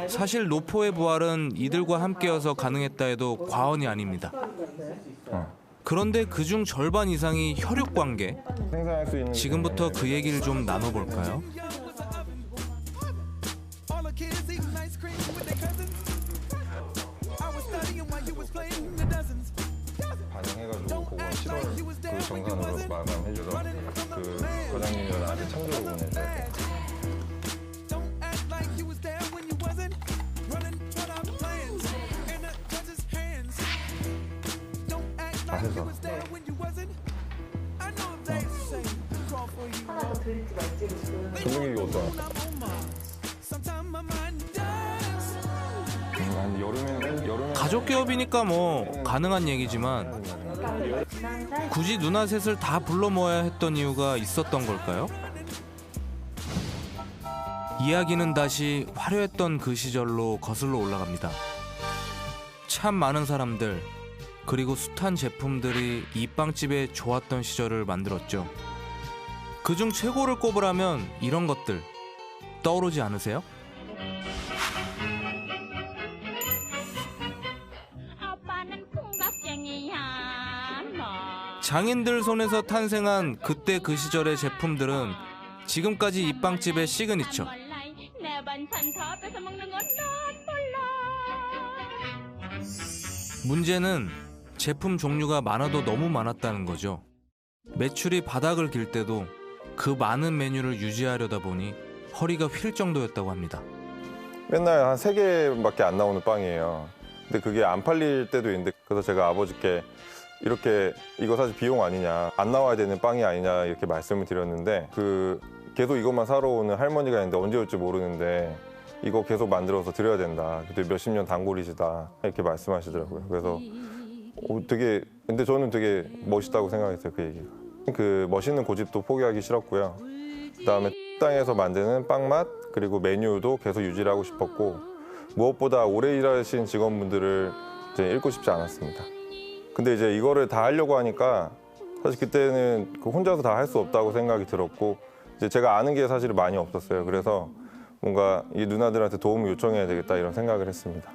사실 노포의 부활은 이들과 함께여서 가능했다 해도 과언이 아닙니다. 그런데 그중 절반 이상이 혈육 관계. 지금부터 그 얘기를 좀 나눠볼까요? 반영해가지고 그건 7월 그 정산으로 마감해줘서 그 과장님이랑 나한테 창조를 보내줘야 돼. 다 해서. 하나 더 드릴지 말지 지금. 조명이 어떠나? 한 여름에 가족 개업이니까 뭐 가능한 얘기지만 굳이 누나 셋을 다 불러 모아야 했던 이유가 있었던 걸까요? 이야기는 다시 화려했던 그 시절로 거슬러 올라갑니다. 참 많은 사람들 그리고 숱한 제품들이 이 빵집에 좋았던 시절을 만들었죠. 그중 최고를 꼽으라면 이런 것들 떠오르지 않으세요? 장인들 손에서 탄생한 그때 그 시절의 제품들은 지금까지 이 빵집의 시그니처. 문제는 제품 종류가 많아도 너무 많았다는 거죠. 매출이 바닥을 길 때도 그 많은 메뉴를 유지하려다 보니 허리가 휠 정도였다고 합니다. 맨날 한 3개밖에 안 나오는 빵이에요. 근데 그게 안 팔릴 때도 있는데 그래서 제가 아버지께 이렇게 이거 사실 비용 아니냐, 안 나와야 되는 빵이 아니냐 이렇게 말씀을 드렸는데 계속 이것만 사러 오는 할머니가 있는데 언제 올지 모르는데 이거 계속 만들어서 드려야 된다. 그때 몇십 년 단골이시다 이렇게 말씀하시더라고요. 그래서 근데 저는 되게 멋있다고 생각했어요. 그 얘기가. 그 멋있는 고집도 포기하기 싫었고요. 그다음에 식당에서 만드는 빵 맛 그리고 메뉴도 계속 유지를 하고 싶었고 무엇보다 오래 일하신 직원분들을 이제 잃고 싶지 않았습니다. 근데 이제 이거를 다 하려고 하니까 사실 그때는 혼자서 다 할 수 없다고 생각이 들었고 이제 제가 아는 게 사실 많이 없었어요. 그래서 뭔가 이 누나들한테 도움을 요청해야 되겠다 이런 생각을 했습니다.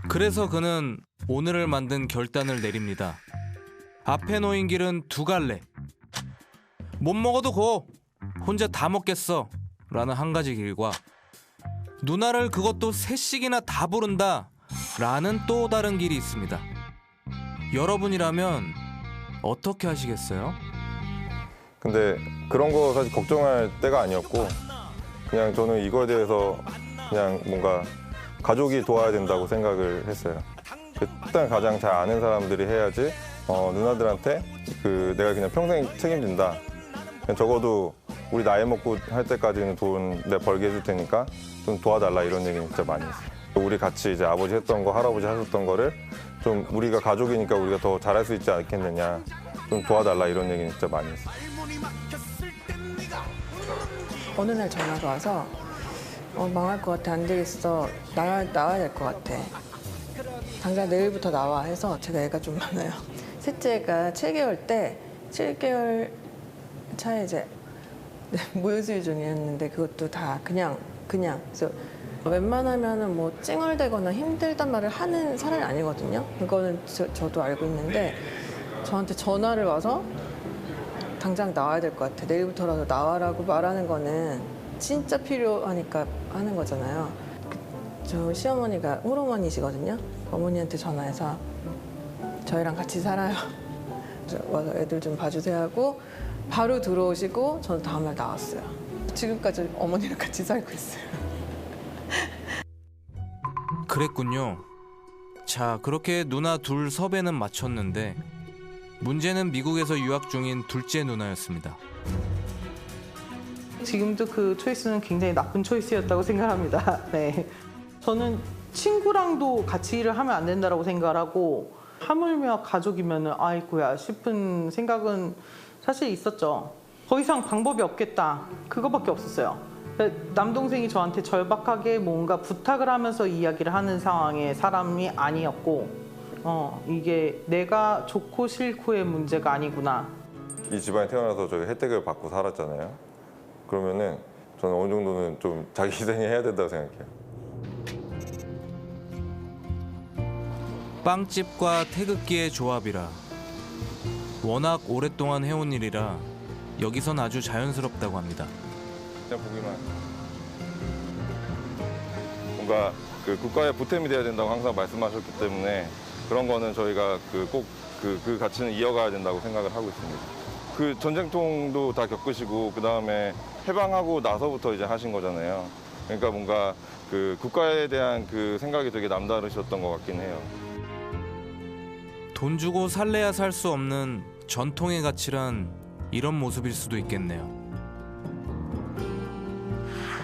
그래서 그는 오늘을 만든 결단을 내립니다. 앞에 놓인 길은 두 갈래. 못 먹어도 고! 혼자 다 먹겠어! 라는 한 가지 길과 누나를 그것도 셋씩이나 다 부른다! 라는 또 다른 길이 있습니다. 여러분이라면 어떻게 하시겠어요? 근데 그런 거 사실 걱정할 때가 아니었고 그냥 저는 이거에 대해서 그냥 뭔가 가족이 도와야 된다고 생각을 했어요. 일단 가장 잘 아는 사람들이 해야지 누나들한테 내가 그냥 평생 책임진다. 그냥 적어도 우리 나이 먹고 할 때까지는 돈 내가 벌게 해줄 테니까 좀 도와달라 이런 얘기는 진짜 많이 했어요. 우리 같이 이제 아버지 했던 거, 할아버지 하셨던 거를 좀 우리가 가족이니까 우리가 더 잘할 수 있지 않겠느냐. 좀 도와달라 이런 얘기는 진짜 많이 했어요. 어느 날 전화가 와서 망할 것 같아, 안 되겠어, 나와야 될 것 같아. 당장 내일부터 나와 해서 제가 애가 좀 많아요. 셋째가 7개월 차에 이제 모유수유 중이었는데 그것도 다 그냥 그래서 웬만하면은 뭐 찡얼대거나 힘들단 말을 하는 사람이 아니거든요. 그거는 저도 알고 있는데 저한테 전화를 와서 당장 나와야 될 것 같아, 내일부터라도 나와라고 말하는 거는 진짜 필요하니까 하는 거잖아요. 저 시어머니가 홀어머니시거든요. 어머니한테 전화해서 저희랑 같이 살아요. 와서 애들 좀 봐주세요 하고 바로 들어오시고 저는 다음날 나왔어요. 지금까지 어머니랑 같이 살고 있어요. 그랬군요. 자, 그렇게 누나 둘 섭외는 마쳤는데 문제는 미국에서 유학 중인 둘째 누나였습니다. 지금도 그 초이스는 굉장히 나쁜 초이스였다고 생각합니다. 네. 저는 친구랑도 같이 일을 하면 안 된다고 생각을 하고 하물며 가족이면은 아이고야 싶은 생각은 사실 있었죠. 더 이상 방법이 없겠다. 그거밖에 없었어요. 남동생이 저한테 절박하게 뭔가 부탁을 하면서 이야기를 하는 상황의 사람이 아니었고 이게 내가 좋고 싫고의 문제가 아니구나. 이 집안에 태어나서 저희 혜택을 받고 살았잖아요. 그러면은 저는 어느 정도는 좀 자기 희생해야 된다고 생각해요. 빵집과 태극기의 조합이라 워낙 오랫동안 해온 일이라 여기선 아주 자연스럽다고 합니다. 그냥 보기만. 뭔가 그 국가의 보탬이 돼야 된다고 항상 말씀하셨기 때문에 그런 거는 저희가 꼭 그 가치는 이어가야 된다고 생각을 하고 있습니다. 그 전쟁통도 다 겪으시고 그 다음에 해방하고 나서부터 이제 하신 거잖아요. 그러니까 뭔가 그 국가에 대한 그 생각이 되게 남다르셨던 것 같긴 해요. 돈 주고 살래야 살 수 없는 전통의 가치란 이런 모습일 수도 있겠네요.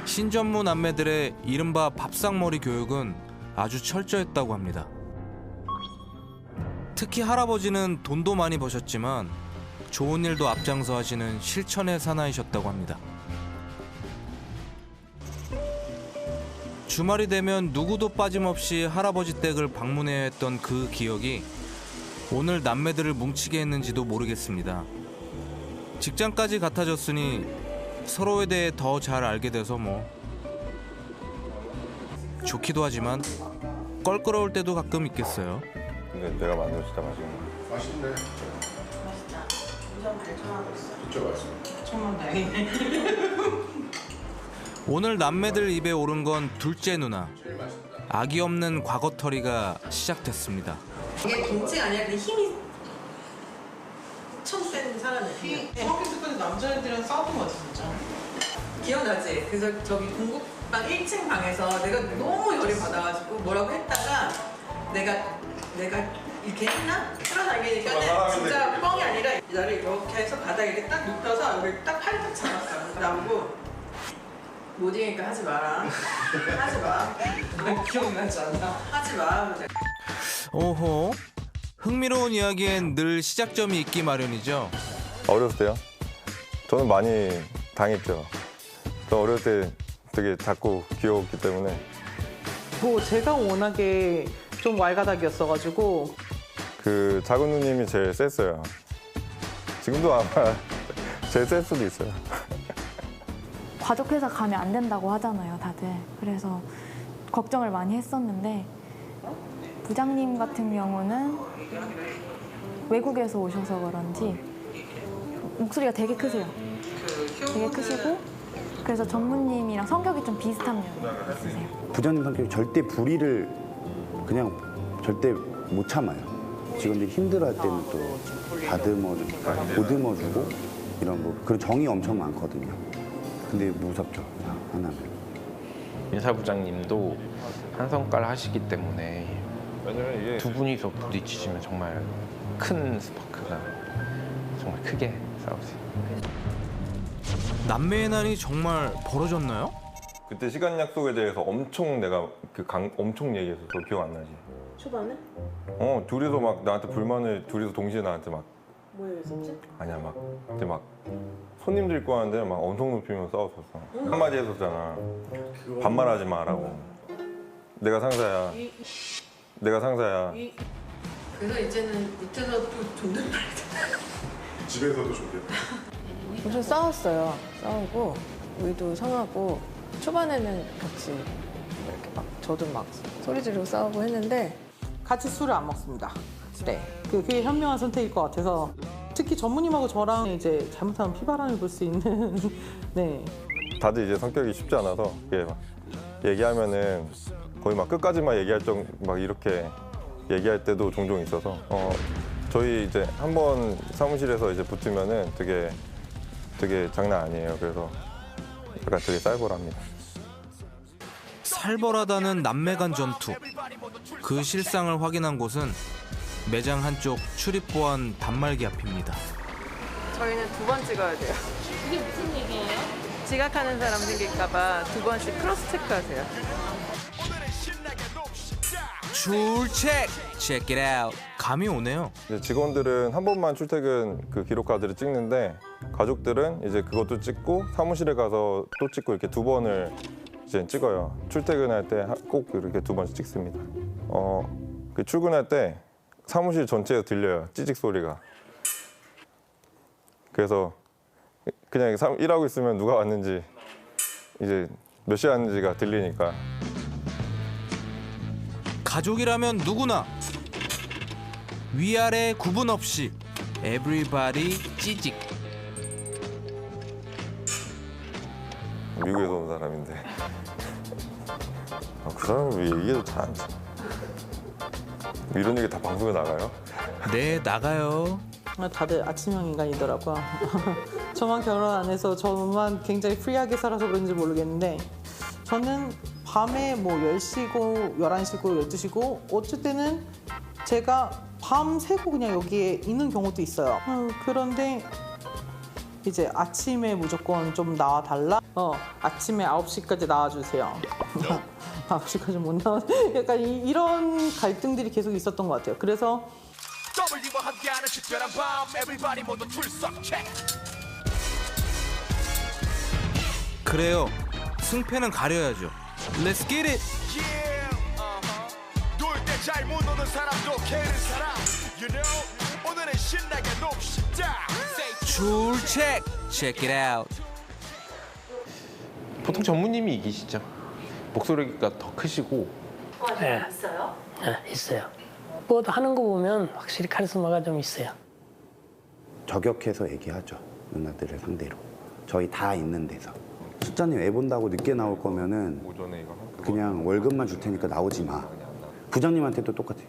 신전무 남매들의 이른바 밥상머리 교육은 아주 철저했다고 합니다. 특히 할아버지는 돈도 많이 버셨지만 좋은 일도 앞장서 하시는 실천의 사나이셨다고 합니다. 주말이 되면 누구도 빠짐없이 할아버지 댁을 방문해야 했던 그 기억이 오늘 남매들을 뭉치게 했는지도 모르겠습니다. 직장까지 같아졌으니 서로에 대해 더 잘 알게 돼서 뭐 좋기도 하지만 껄끄러울 때도 가끔 있겠어요. 근데 내가 만든 거 진짜 맛있네. 맛있네. 진짜 맛있어. 정말 다행이네. 오늘 남매들 입에 오른 건 둘째 누나. 악이 없는 과거털이가 시작됐습니다. 이게 김치가 아니라 그냥 힘이 엄청 센 사람이에요. 중학교 때까지 남자애들이랑 싸우던 거 같아 진짜. 기억나지? 그래서 저기 공국방 1층 방에서 내가 너무 열이 받아가지고 뭐라고 했다가 내가 이렇게 했나? 끌어당기니까 진짜 뻥이 아니라 나를 이렇게 해서 바닥에 이렇게 딱 눕혀서 여기 딱 팔딱 잡았어. 나보고 못 이기니까 하지 마라. 하지 마. 너 기억나지 않나? 하지 마. 오호. 흥미로운 이야기엔 늘 시작점이 있기 마련이죠. 어렸을 때요? 저는 많이 당했죠. 저 어렸을 때 되게 작고 귀여웠기 때문에 뭐 제가 워낙에 좀 왈가닥이었어가지고 그 작은 누님이 제일 셌어요. 지금도 아마 제일 셀 수도 있어요. 과족회사 가면 안 된다고 하잖아요, 다들. 그래서 걱정을 많이 했었는데 부장님 같은 경우는 외국에서 오셔서 그런지 목소리가 되게 크세요. 되게 크시고 그래서 전무님이랑 성격이 좀 비슷한 면이 있으세요. 부장님 성격이 절대 불의를 그냥 절대 못 참아요. 직원들이 힘들어할 때는 또 보듬어주고 이런 뭐 그런 정이 엄청 많거든요. 근데 무섭죠, 하나는. 인사부장님도 한 성깔 하시기 때문에 왜냐면 이게 두 분이서 부딪히시면 정말 큰 스파크가 정말 크게 싸우세요. 남매의 난이 정말 벌어졌나요? 그때 시간 약속에 대해서 엄청 내가 엄청 얘기했어. 너 기억 안 나지? 초반에? 둘이서 막 나한테 불만을 둘이서 동시에 나한테 막 뭐 얘기했었지? 아니야 막 그때 막 손님들 입고 하는데 막 언성 높이면서 싸웠었어. 한마디 했었잖아. 반말하지 마라고. 내가 상사야. 내가 상사야. 그래서 이제는 밑에서 또 존댓말 집에서도 좋겠다. 엄청 싸웠어요. 싸우고 우리도 상하고 초반에는 같이 이렇게 막 저도 막 소리 지르고 싸우고 했는데 같이 술을 안 먹습니다. 네, 그게 현명한 선택일 것 같아서 특히 전무님하고 저랑 이제 잘못하면 피바람을 불 수 있는 네. 다들 이제 성격이 쉽지 않아서 이게 막 얘기하면은 거의 막 끝까지만 얘기할 막 이렇게 얘기할 때도 종종 있어서 저희 이제 한번 사무실에서 이제 붙으면은 되게 장난 아니에요. 그래서 약간 되게 쌀벌합니다. 살벌하다는 남매 간 전투. 그 실상을 확인한 곳은 매장 한쪽 출입 보안 단말기 앞입니다. 저희는 2번 찍어야 돼요. 이게 무슨 얘기예요? 지각하는 사람 생길까봐 2번씩 크로스 체크하세요. 출첵! Check it out. 감이 오네요. 이제 직원들은 한 번만 출퇴근 그 기록 카드를 찍는데 가족들은 이제 그것도 찍고 사무실에 가서 또 찍고 이렇게 2번을 이제 찍어요. 출퇴근할 때 꼭 이렇게 2번씩 찍습니다. 그 출근할 때 사무실 전체에 들려요. 찌직 소리가. 그래서 그냥 일하고 있으면 누가 왔는지 이제 몇 시에 하는지가 들리니까 가족이라면 누구나 위아래 구분 없이 에브리바디 찌직. 미국에서 온 사람인데 그 사람을 왜 얘기해도 잘 안 돼. 이런 얘기 다 방송에 나가요? 네, 나가요. 다들 아침형 인간이더라고요. 저만 결혼 안 해서 저만 굉장히 프리하게 살아서 그런지 모르겠는데 저는 밤에 뭐 10시고 11시고 12시고 어쩔 때는 제가 밤새고 그냥 여기에 있는 경우도 있어요. 그런데 이제 아침에 무조건 좀 나와달라? 아침에 9시까지 나와주세요. 9시까지 못 나와. 약간 이런 갈등들이 계속 있었던 것 같아요. 그래서 W와 함께하는 특별한 밤 Everybody 모두 출석 체크. 그래요. 승패는 가려야죠. Let's get it. 놀 때 잘 못 노는 사람도 캐는 사람 You know 오늘은 신나게 놉시다 출첵. Check it out. 보통 전무님이 이기시죠. 목소리가 더 크시고. 네. 있어요? 네, 있어요. 무엇 하는 거 보면 확실히 카리스마가 좀 있어요. 저격해서 얘기하죠. 누나들을 상대로. 저희 다 있는 데서. 수자님 애 본다고 늦게 나올 거면은 오전에 이거 그냥 월급만 줄 테니까 나오지 마. 부장님한테도 똑같이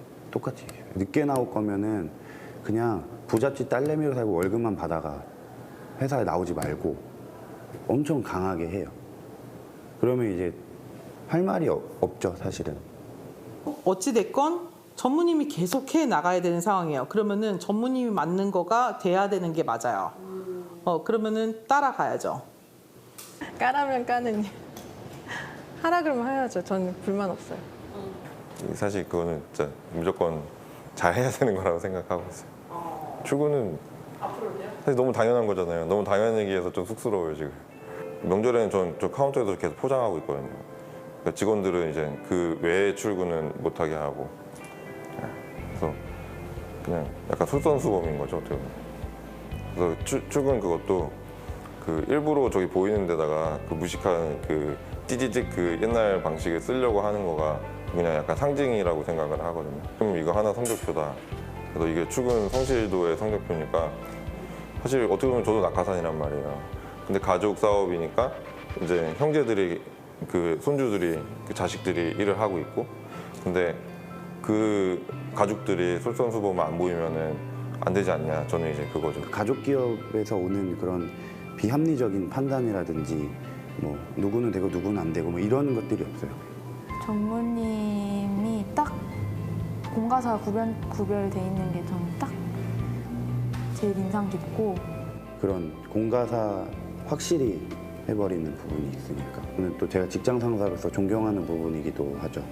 얘기해요. 늦게 나올 거면은 그냥 부잣집 딸내미로 살고 월급만 받아가. 회사에 나오지 말고 엄청 강하게 해요. 그러면 이제 할 말이 없죠, 사실은. 어찌 됐건 전무님이 계속해 나가야 되는 상황이에요. 그러면은 전무님이 맞는 거가 돼야 되는 게 맞아요. 그러면은 따라가야죠. 까라면 까는 일. 하라 그러면 해야죠. 저는 불만 없어요. 사실 그거는 진짜 무조건 잘 해야 되는 거라고 생각하고 있어요. 출근은 사실 너무 당연한 거잖아요. 너무 당연한 얘기해서 좀 쑥스러워요 지금. 명절에는 저 카운터에서 계속 포장하고 있거든요. 그러니까 직원들은 이제 그 외에 출근은 못하게 하고. 그래서 그냥 약간 솔선수범인 거죠 어떻게 보면. 그래서 출근 그것도 그 일부러 저기 보이는 데다가 그 무식한 그 찌찌직 그 옛날 방식을 쓰려고 하는 거가 그냥 약간 상징이라고 생각을 하거든요. 그럼 이거 하나 성적표다. 그래서 이게 출근 성실도의 성적표니까 사실 어떻게 보면 저도 낙하산이란 말이에요. 근데 가족 사업이니까 이제 형제들이 그 손주들이 그 자식들이 일을 하고 있고 근데 그 가족들이 솔선수범 안 보이면은 안 되지 않냐. 저는 이제 그거죠. 가족 기업에서 오는 그런 비합리적인 판단이라든지 뭐 누구는 되고 누구는 안 되고 뭐 이런 것들이 없어요. 전무님이 딱 공과사 구별돼 있는 게 저는 딱 제일 인상 깊고 그런 공과사 확실히 해버리는 부분이 있으니까. 저는 또 제가 직장 상사로서 존경하는 부분이기도 하죠.